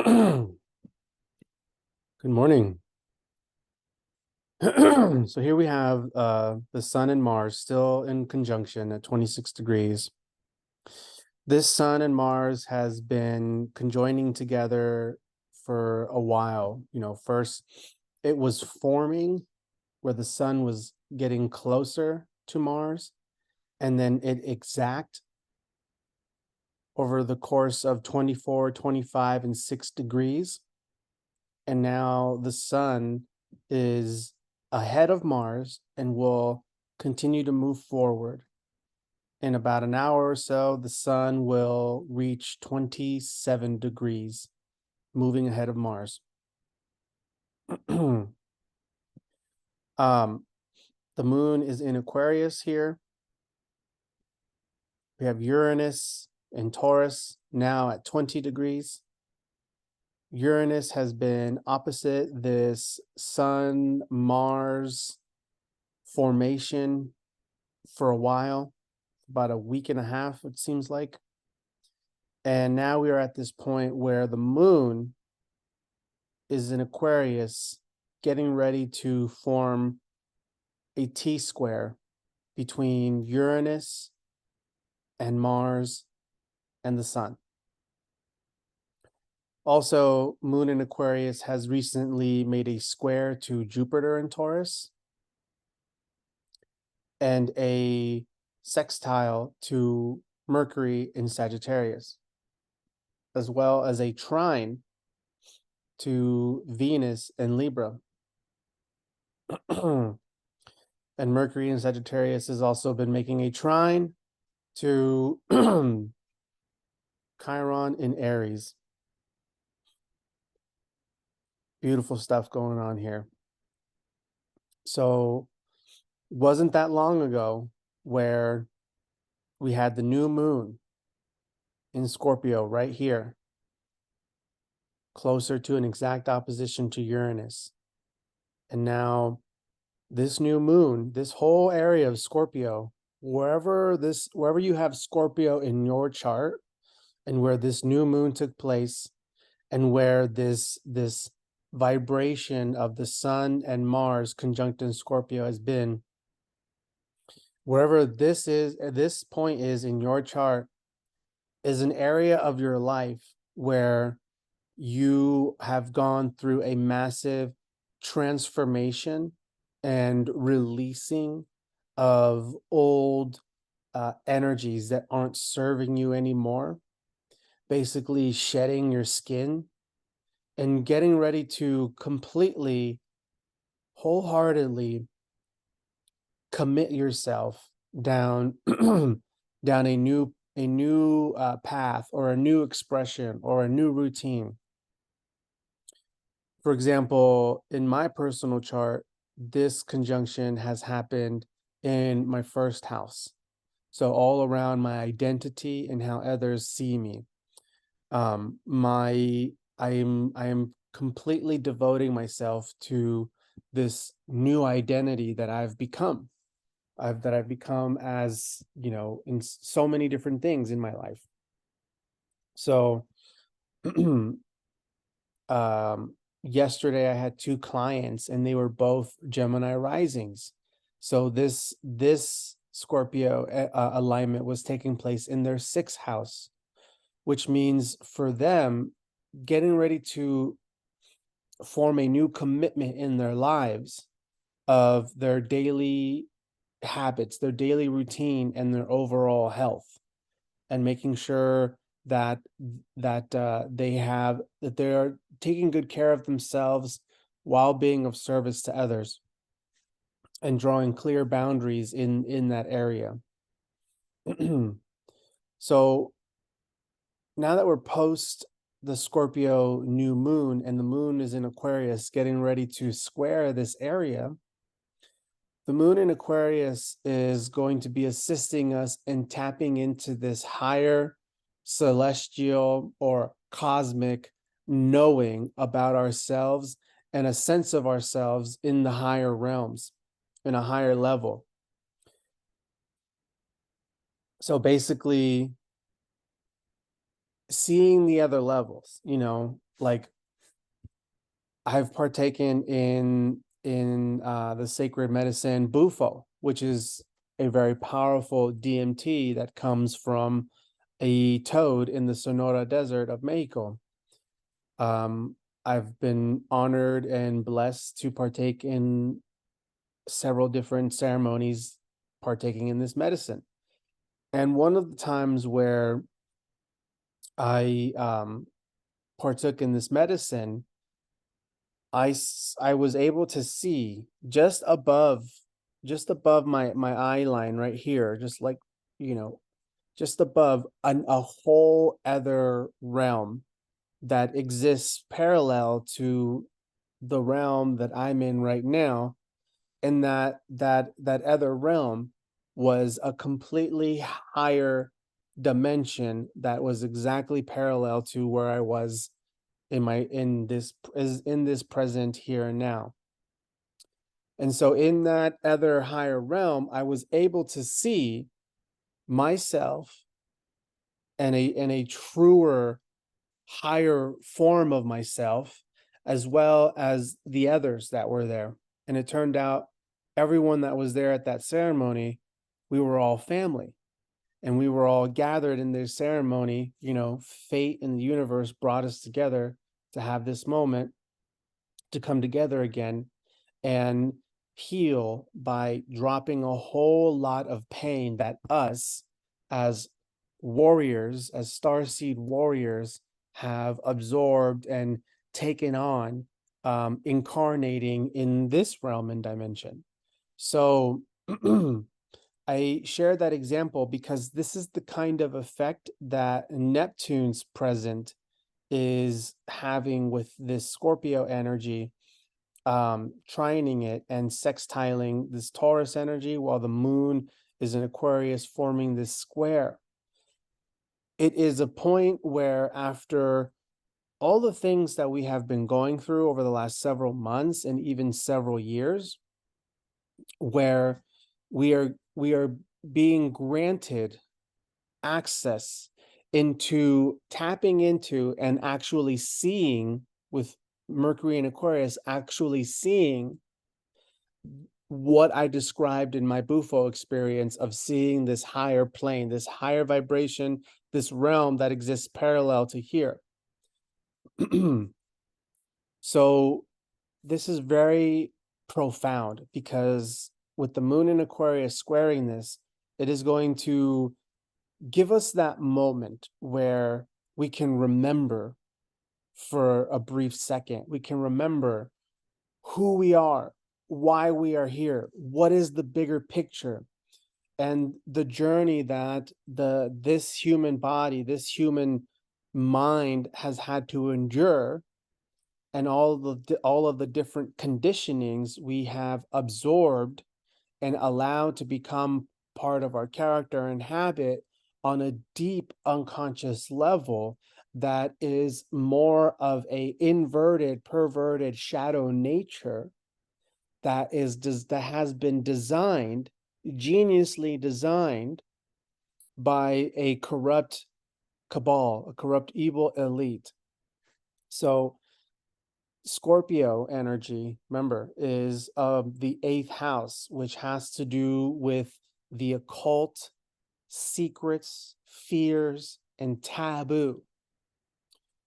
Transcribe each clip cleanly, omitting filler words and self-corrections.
Good morning. So here we have the Sun and Mars still in conjunction at 26 degrees. This Sun and Mars has been conjoining together for a while. First it was forming where the Sun was getting closer to Mars, and then it exact over the course of 24, 25, and 6 degrees. And now the Sun is ahead of Mars and will continue to move forward. In about an hour or so, the Sun will reach 27 degrees, moving ahead of Mars. The moon is in Aquarius here. We have Uranus in Taurus now at 20 degrees. Uranus has been opposite this Sun-Mars formation for a while, about a week and a half, it seems like. And now we are at this point where the moon is in Aquarius, getting ready to form a T-square between Uranus and Mars and the Sun. Also, moon in Aquarius has recently made a square to Jupiter in Taurus and a sextile to Mercury in Sagittarius, as well as a trine to Venus in Libra. And Mercury in Sagittarius has also been making a trine to Chiron in Aries. Beautiful stuff going on here. So wasn't that long ago where we had the new moon in Scorpio right here, closer to an exact opposition to Uranus. And now this new moon, this whole area of Scorpio, wherever you have Scorpio in your chart, and where this new moon took place, and where this vibration of the Sun and Mars conjunct in Scorpio has been, wherever this point is in your chart, is an area of your life where you have gone through a massive transformation and releasing of old energies that aren't serving you anymore, basically shedding your skin and getting ready to completely, wholeheartedly commit yourself down down a new path, or a new expression, or a new routine. For example, in my personal chart, this conjunction has happened in my first house. So all around my identity and how others see me. I am completely devoting myself to this new identity that I've become. I've become, as you know, in so many different things in my life. So yesterday I had two clients and they were both Gemini risings. So this Scorpio alignment was taking place in their sixth house, which means for them getting ready to form a new commitment in their lives of their daily habits, their daily routine, and their overall health, and making sure that they are taking good care of themselves while being of service to others, and drawing clear boundaries in that area. So now that we're post the Scorpio new moon, and the moon is in Aquarius getting ready to square this area, the moon in Aquarius is going to be assisting us in tapping into this higher celestial or cosmic knowing about ourselves, and a sense of ourselves in the higher realms, in a higher level. So basically, seeing the other levels, like I've partaken in the sacred medicine Bufo, which is a very powerful DMT that comes from a toad in the Sonora Desert of Mexico. I've been honored and blessed to partake in several different ceremonies partaking in this medicine. And one of the times where I partook in this medicine, I was able to see just above my eye line right here, just like, just above a whole other realm that exists parallel to the realm that I'm in right now. And that other realm was a completely higher dimension that was exactly parallel to where I was in this present here and now. And so in that other higher realm, I was able to see myself and a truer, higher form of myself, as well as the others that were there. And it turned out everyone that was there at that ceremony, we were all family. And we were all gathered in this ceremony. Fate and the universe brought us together to have this moment, to come together again and heal by dropping a whole lot of pain that us as warriors, as starseed warriors, have absorbed and taken on, incarnating in this realm and dimension. So I share that example because this is the kind of effect that Neptune's present is having with this Scorpio energy, trining it and sextiling this Taurus energy, while the moon is in Aquarius forming this square. It is a point where, after all the things that we have been going through over the last several months and even several years, where we are being granted access into tapping into and actually seeing, with Mercury and Aquarius, actually seeing what I described in my Bufo experience of seeing this higher plane, this higher vibration, this realm that exists parallel to here. So this is very profound, because with the moon in Aquarius squaring this, it is going to give us that moment where we can remember for a brief second. We can remember who we are, why we are here, what is the bigger picture, and the journey that this human body, this human mind has had to endure, and all of the different conditionings we have absorbed and allowed to become part of our character and habit on a deep unconscious level, that is more of a inverted, perverted shadow nature that has been designed, geniusly designed, by a corrupt cabal, a corrupt evil elite. So Scorpio energy, remember, is the 8th house, which has to do with the occult, secrets, fears, and taboo.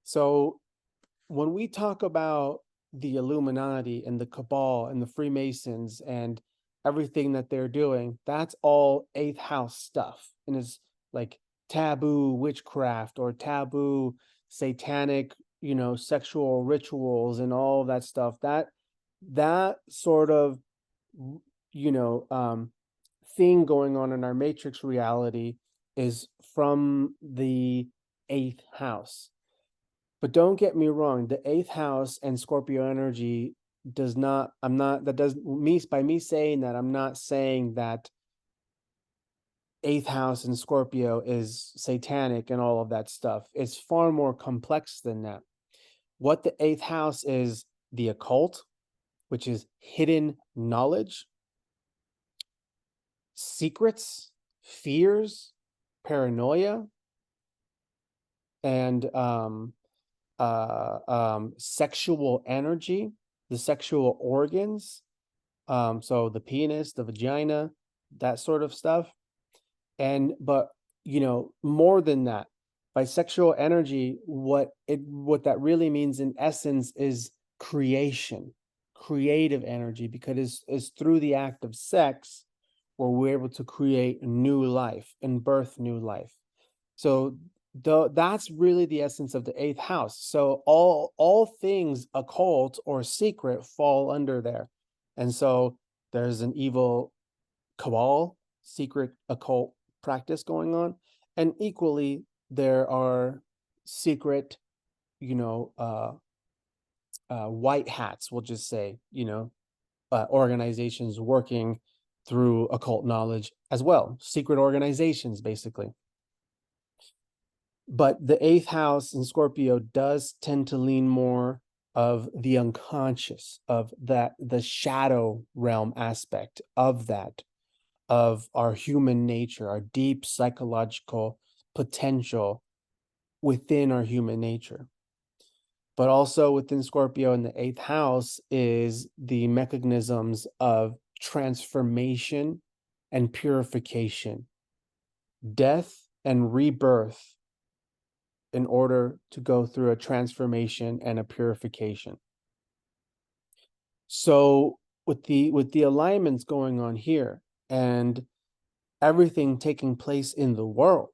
So when we talk about the Illuminati and the Cabal and the Freemasons and everything that they're doing, that's all 8th house stuff. And it's like taboo witchcraft or taboo satanic, sexual rituals and all that stuff. That sort of, thing going on in our matrix reality is from the 8th house. But don't get me wrong, the 8th house and Scorpio energy does not, by me saying that, I'm not saying that 8th house and Scorpio is satanic and all of that stuff. It's far more complex than that. What the 8th house is, the occult, which is hidden knowledge, secrets, fears, paranoia, and sexual energy, the sexual organs, so the penis, the vagina, that sort of stuff. And but more than that, by sexual energy, what that really means in essence is creation, creative energy, because it's through the act of sex where we're able to create new life and birth new life. So that's really the essence of the eighth house. So all things occult or secret fall under there. And so there's an evil cabal, secret occult practice going on. And equally, there are secret, white hats, we'll just say, organizations working through occult knowledge as well, secret organizations, basically. But the eighth house in Scorpio does tend to lean more of the unconscious, of that, the shadow realm aspect of that, of our human nature, our deep psychological potential within our human nature. But also within Scorpio in the eighth house is the mechanisms of transformation and purification, death and rebirth, in order to go through a transformation and a purification. So with the alignments going on here and everything taking place in the world,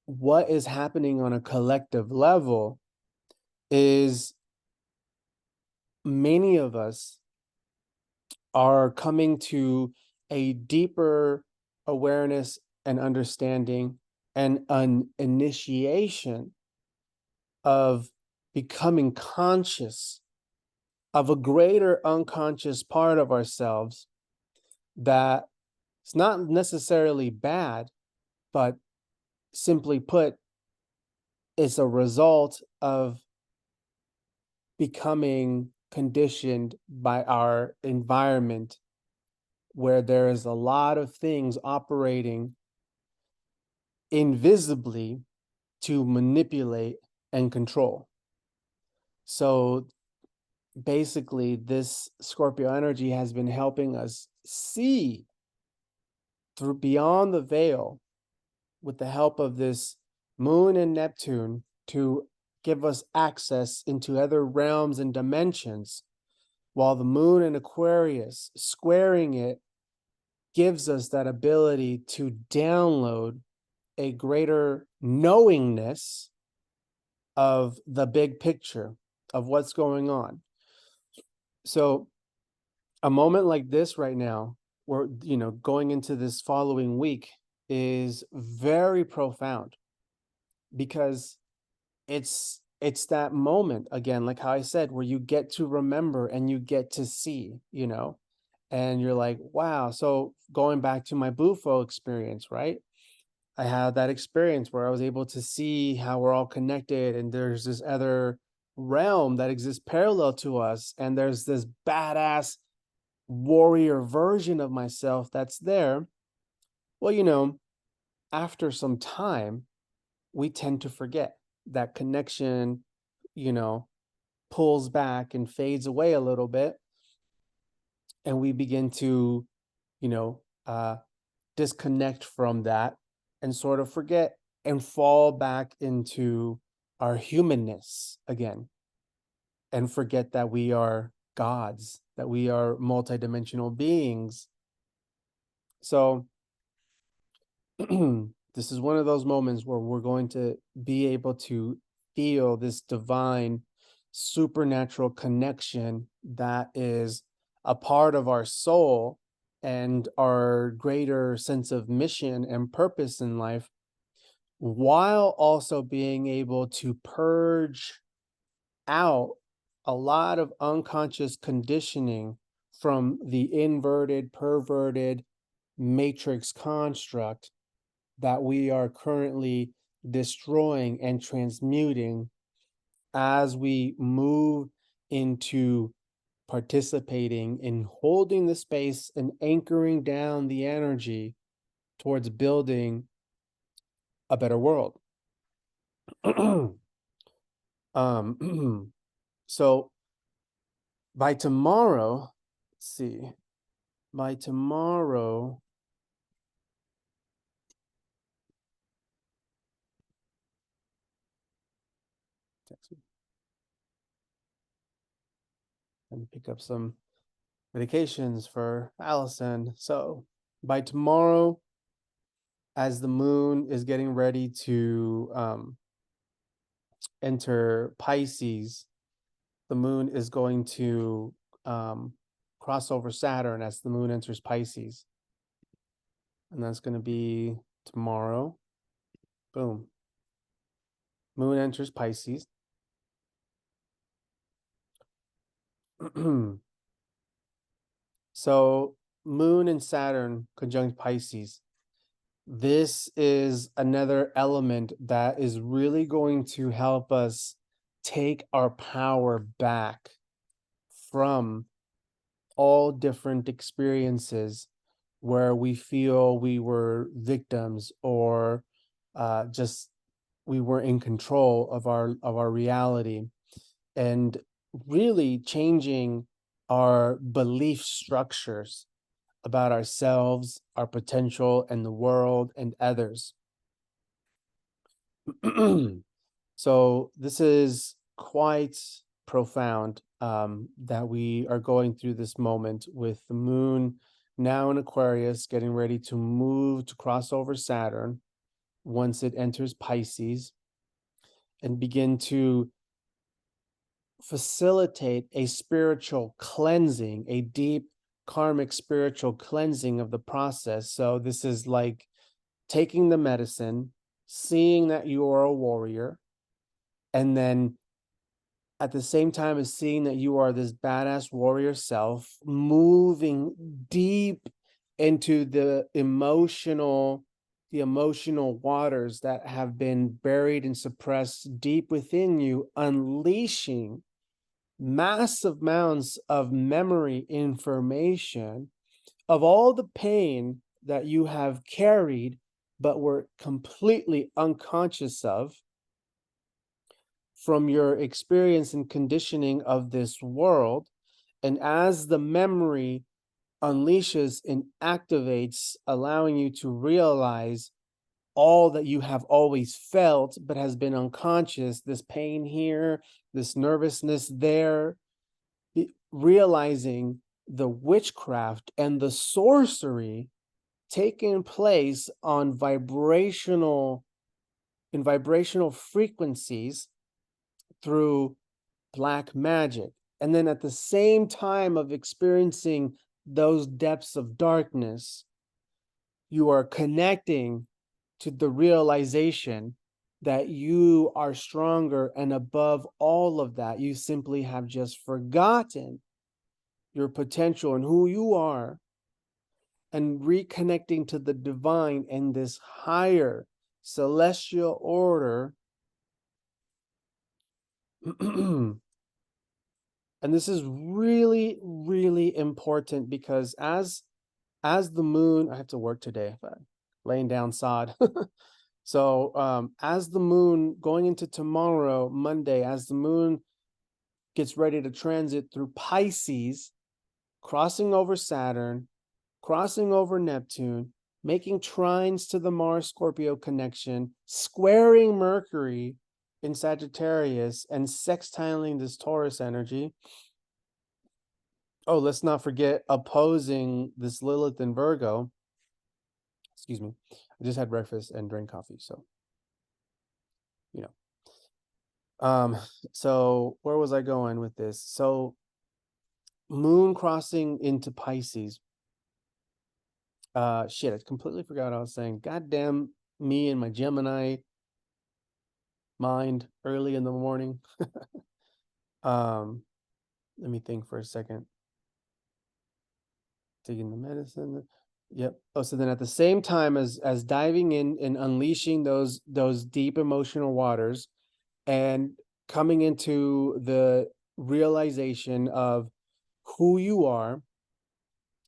what is happening on a collective level is many of us are coming to a deeper awareness and understanding and an initiation of becoming conscious of a greater unconscious part of ourselves that it's not necessarily bad, but simply put, it's a result of becoming conditioned by our environment, where there is a lot of things operating invisibly to manipulate and control. So basically, this Scorpio energy has been helping us see through beyond the veil with the help of this moon and Neptune to give us access into other realms and dimensions, while the moon and Aquarius squaring it gives us that ability to download a greater knowingness of the big picture of what's going on. So a moment like this right now, we're going into this following week, is very profound, because it's that moment again, like how I said, where you get to remember and you get to see, and you're like, wow. So going back to my Bufo experience, right? I had that experience where I was able to see how we're all connected, and there's this other realm that exists parallel to us, and there's this badass warrior version of myself that's there. Well, after some time, we tend to forget that connection, pulls back and fades away a little bit, and we begin to, you know, uh, disconnect from that and sort of forget and fall back into our humanness again, and forget that we are gods, that we are multidimensional beings. So this is one of those moments where we're going to be able to feel this divine supernatural connection that is a part of our soul and our greater sense of mission and purpose in life, while also being able to purge out a lot of unconscious conditioning from the inverted, perverted matrix construct that we are currently destroying and transmuting as we move into participating in holding the space and anchoring down the energy towards building a better world. So by tomorrow, let's see, by tomorrow, and pick up some medications for Allison. So by tomorrow, as the moon is getting ready to enter Pisces, the moon is going to cross over Saturn as the moon enters Pisces. And that's going to be tomorrow. Boom. Moon enters Pisces. So moon and Saturn conjunct Pisces. This is another element that is really going to help us take our power back from all different experiences where we feel we were victims or just we were in control of our reality, and really changing our belief structures about ourselves, our potential, and the world and others. So this is quite profound, that we are going through this moment with the moon now in Aquarius, getting ready to move to cross over Saturn once it enters Pisces, and begin to facilitate a spiritual cleansing, a deep karmic spiritual cleansing of the process. So this is like taking the medicine, seeing that you are a warrior, and then at the same time as seeing that you are this badass warrior self, moving deep into the emotional waters that have been buried and suppressed deep within you, unleashing massive amounts of memory information of all the pain that you have carried but were completely unconscious of from your experience and conditioning of this world. And as the memory unleashes and activates, allowing you to realize all that you have always felt but has been unconscious, this pain here, this nervousness there, realizing the witchcraft and the sorcery taking place on vibrational frequencies through black magic. And then at the same time of experiencing those depths of darkness, you are connecting to the realization that you are stronger, and above all of that, you simply have just forgotten your potential and who you are, and reconnecting to the divine and this higher celestial order. And this is really, really important, because as the moon, I have to work today, but laying down sod. So as the moon going into tomorrow, Monday, as the moon gets ready to transit through Pisces, crossing over Saturn, crossing over Neptune, making trines to the Mars Scorpio connection, squaring Mercury in Sagittarius, and sextiling this Taurus energy. Oh, let's not forget opposing this Lilith in Virgo. Excuse me. I just had breakfast and drank coffee, so you know. So where was I going with this? So moon crossing into Pisces. Shit, I completely forgot what I was saying. Goddamn me and my Gemini mind early in the morning. Let me think for a second. Taking the medicine. Yep. Oh, so then at the same time as diving in and unleashing those deep emotional waters, and coming into the realization of who you are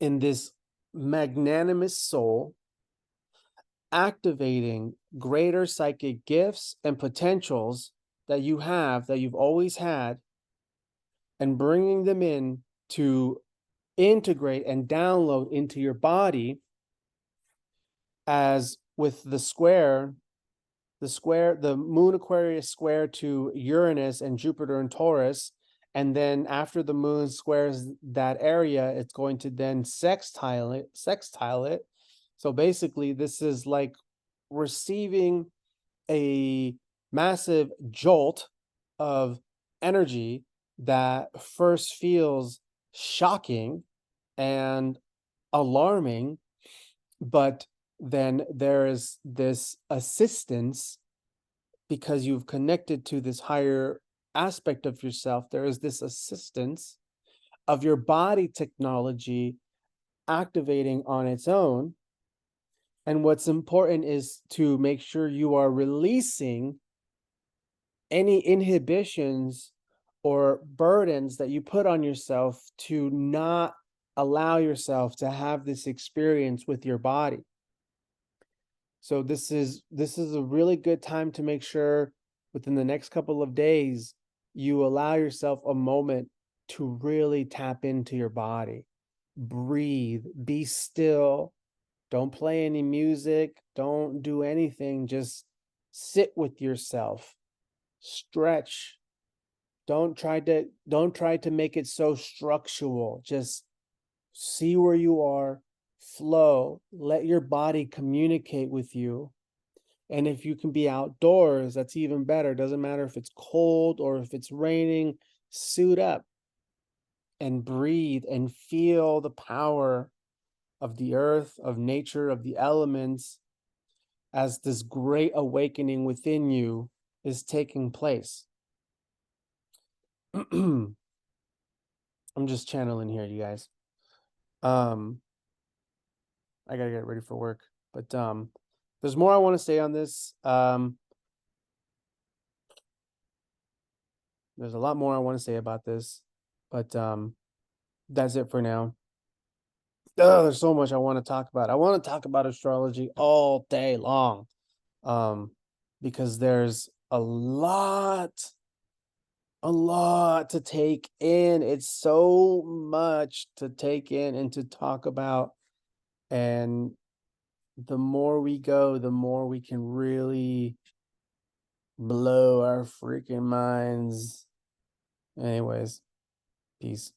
in this magnanimous soul, activating greater psychic gifts and potentials that you have, that you've always had, and bringing them in to integrate and download into your body. As with the moon Aquarius square to Uranus and Jupiter and Taurus, and then after the moon squares that area, it's going to then sextile it. So basically, this is like receiving a massive jolt of energy that first feels shocking and alarming, but then there is this assistance because you've connected to this higher aspect of yourself. There is this assistance of your body technology activating on its own. And what's important is to make sure you are releasing any inhibitions or burdens that you put on yourself to not allow yourself to have this experience with your body. So this is a really good time to make sure within the next couple of days you allow yourself a moment to really tap into your body. Breathe, be still. Don't play any music, don't do anything, just sit with yourself. Stretch. Don't try to make it so structural. Just see where you are, flow, let your body communicate with you. And if you can be outdoors, that's even better. Doesn't matter if it's cold or if it's raining, suit up and breathe and feel the power of the earth, of nature, of the elements, as this great awakening within you is taking place. I'm just channeling here, you guys. I gotta get ready for work, but there's more I want to say on this. There's a lot more I want to say about this, but that's it for now. There's so much I want to talk about. I want to talk about astrology all day long, because there's a lot to take in. It's so much to take in and to talk about, and the more we go, the more we can really blow our freaking minds. Anyways, peace.